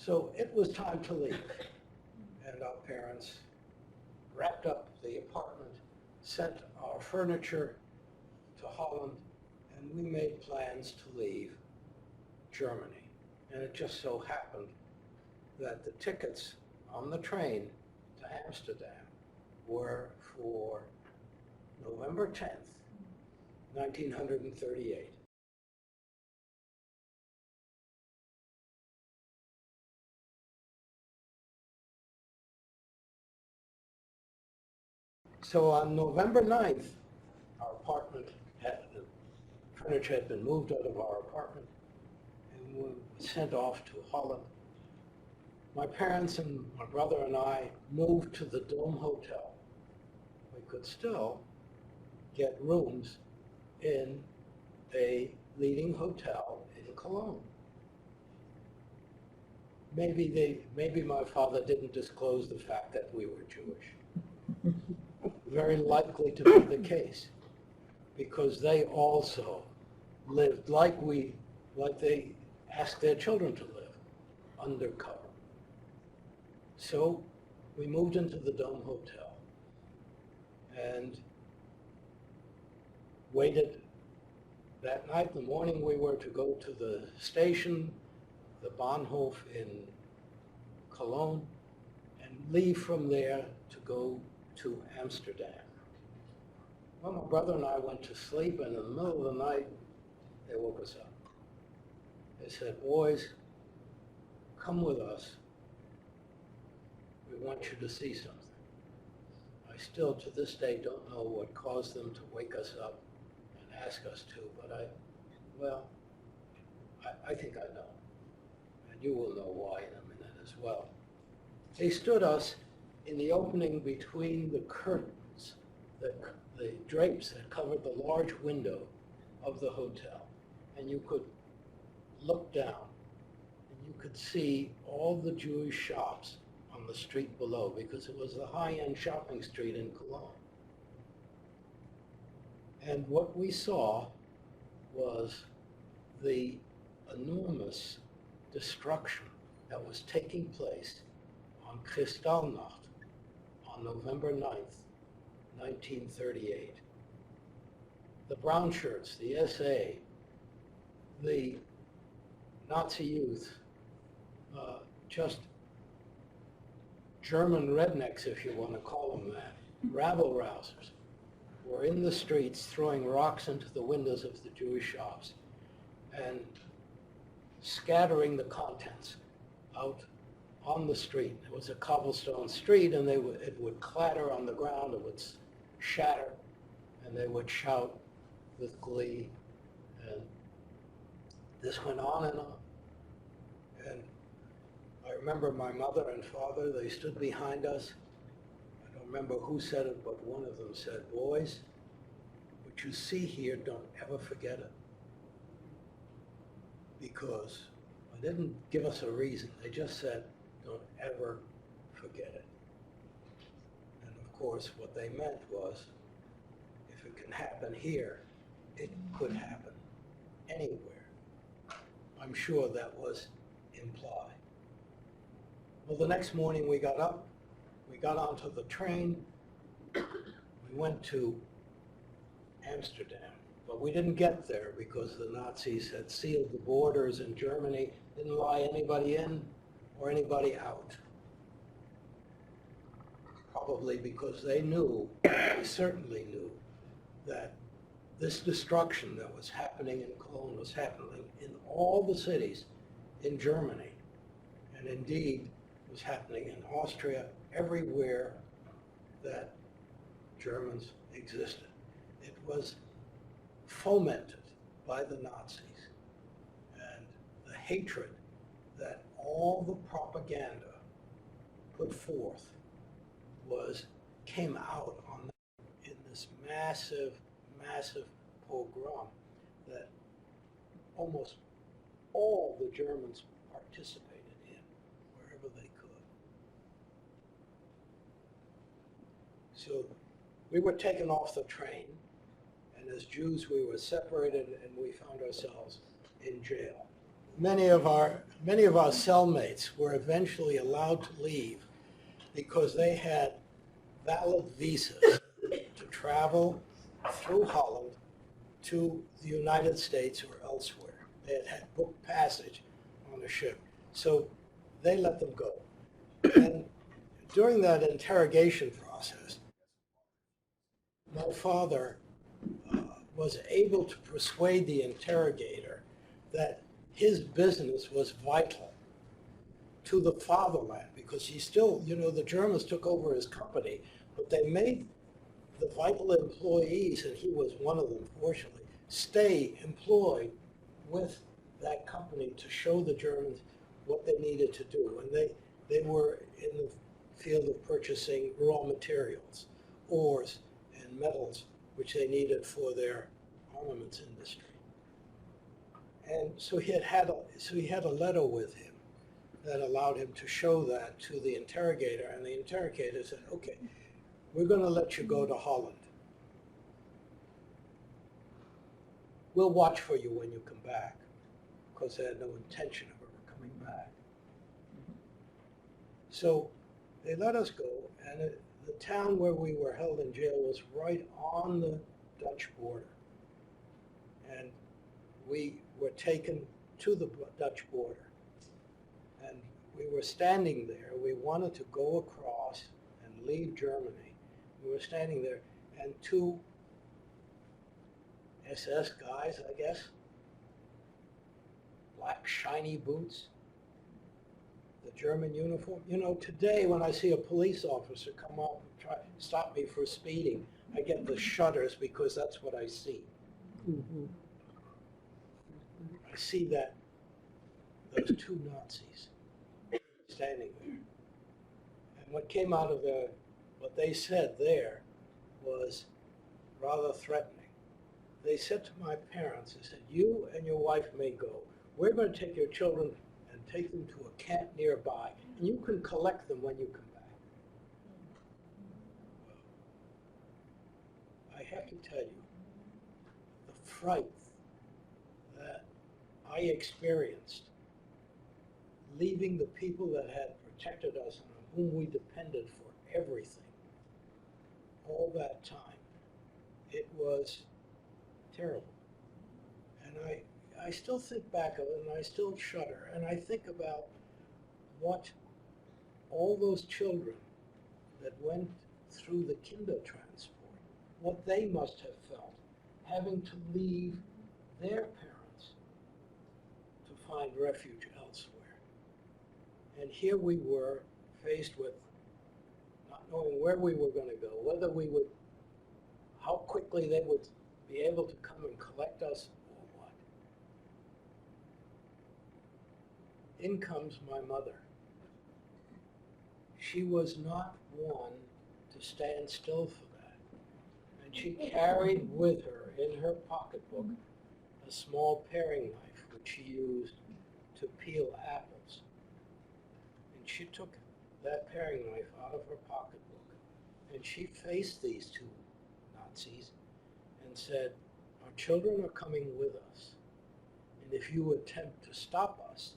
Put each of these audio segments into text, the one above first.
So it was time to leave, and our parents wrapped up the apartment, sent our furniture to Holland, and we made plans to leave Germany. And it just so happened that the tickets on the train to Amsterdam were for November 10th, 1938. So on November 9th, our apartment the furniture had been moved out of our apartment and we were sent off to Holland. My parents and my brother and I moved to the Dome Hotel. We could still get rooms in a leading hotel in Cologne. Maybe my father didn't disclose the fact that we were Jewish. Very likely to be the case, because they also lived like they asked their children to live, undercover. So we moved into the Dome Hotel and waited that night. In the morning we were to go to the station, the Bahnhof in Cologne, and leave from there to go to Amsterdam. Well, my brother and I went to sleep, and in the middle of the night, they woke us up. They said, "Boys, come with us. We want you to see something." I still, to this day, don't know what caused them to wake us up and ask us to, but I think I know. And you will know why in a minute as well. They stood us in the opening between the curtains, the drapes that covered the large window of the hotel. And you could look down and you could see all the Jewish shops on the street below, because it was the high-end shopping street in Cologne. And what we saw was the enormous destruction that was taking place on Kristallnacht on November 9th, 1938. The brown shirts, the SA, the Nazi youth, just German rednecks, if you want to call them that, rabble-rousers, were in the streets throwing rocks into the windows of the Jewish shops and scattering the contents out on the street. It was a cobblestone street, and it would clatter on the ground, it would shatter, and they would shout with glee. And this went on and on. And I remember my mother and father, they stood behind us. I don't remember who said it, but one of them said, "Boys, what you see here, don't ever forget it." Because they didn't give us a reason. They just said, "Don't ever forget it." And of course, what they meant was, if it can happen here, it could happen anywhere. I'm sure that was implied. Well, the next morning we got up, we got onto the train, we went to Amsterdam. But we didn't get there because the Nazis had sealed the borders in Germany, didn't allow anybody in or anybody out. Probably because they knew, they certainly knew, that this destruction that was happening in Cologne was happening in all the cities in Germany, and indeed was happening in Austria, everywhere that Germans existed. It was fomented by the Nazis, and the hatred that all the propaganda put forth came out on in this massive pogrom that almost all the Germans participated in wherever they could. So we were taken off the train, and as Jews we were separated, and we found ourselves in jail. many of our cellmates were eventually allowed to leave because they had valid visas to travel through Holland to the United States or elsewhere. They had booked passage on a ship. So they let them go. And during that interrogation process, my father was able to persuade the interrogator that his business was vital to the fatherland, because he still, the Germans took over his company, but they made the vital employees, and he was one of them, fortunately, stay employed with that company to show the Germans what they needed to do. And they were in the field of purchasing raw materials, ores and metals, which they needed for their armaments industry. And so he had a letter with him that allowed him to show that to the interrogator, and the interrogator said, okay, we're going to let you go to Holland. We'll watch for you when you come back, because they had no intention of ever coming back. So they let us go, and the town where we were held in jail was right on the Dutch border. And we were taken to the Dutch border. And we were standing there. We wanted to go across and leave Germany. We were standing there, and two SS guys, I guess, black shiny boots, the German uniform. Today when I see a police officer come up and try to stop me for speeding, I get the shudders because that's what I see. Mm-hmm. I see those two Nazis standing there. And what came out of what they said there was rather threatening. They said to my parents, they said, you and your wife may go. We're going to take your children and take them to a camp nearby, and you can collect them when you come back. Well, I have to tell you, the fright that I experienced leaving the people that had protected us and on whom we depended for everything, all that time, it was terrible. And I still think back of it, and I still shudder, and I think about what all those children that went through the Kindertransport, what they must have felt, having to leave their parents to find refuge elsewhere. And here we were, faced with not knowing where we were going to go, whether we would, how quickly they would be able to come and collect us or what. In comes my mother. She was not one to stand still for that. And she carried with her in her pocketbook a small paring knife which she used to peel apples. And she took that paring knife out of her pocketbook and she faced these two Nazis and said, our children are coming with us, and if you attempt to stop us,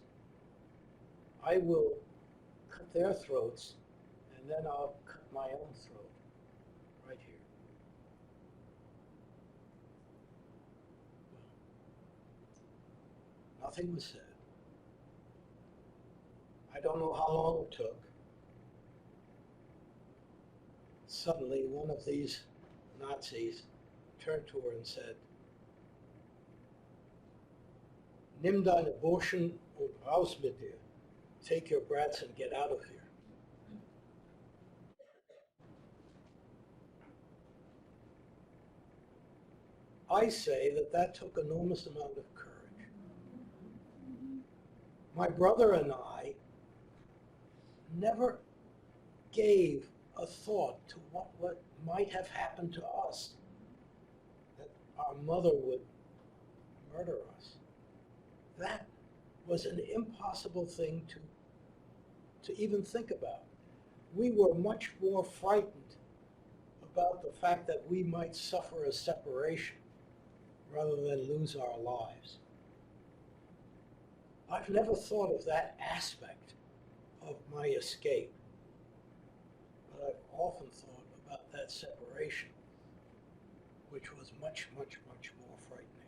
I will cut their throats, and then I'll cut my own throat right here. Well, nothing was said. I don't know how long it took. Suddenly, one of these Nazis turned to her and said, Nimm deine Burschen und raus mit dir. Take your brats and get out of here. I say that took enormous amount of courage. My brother and I never gave a thought to what might have happened to us, that our mother would murder us. That was an impossible thing to even think about. We were much more frightened about the fact that we might suffer a separation rather than lose our lives. I've never thought of that aspect of my escape, but I've often thought about that separation, which was much, much, much more frightening.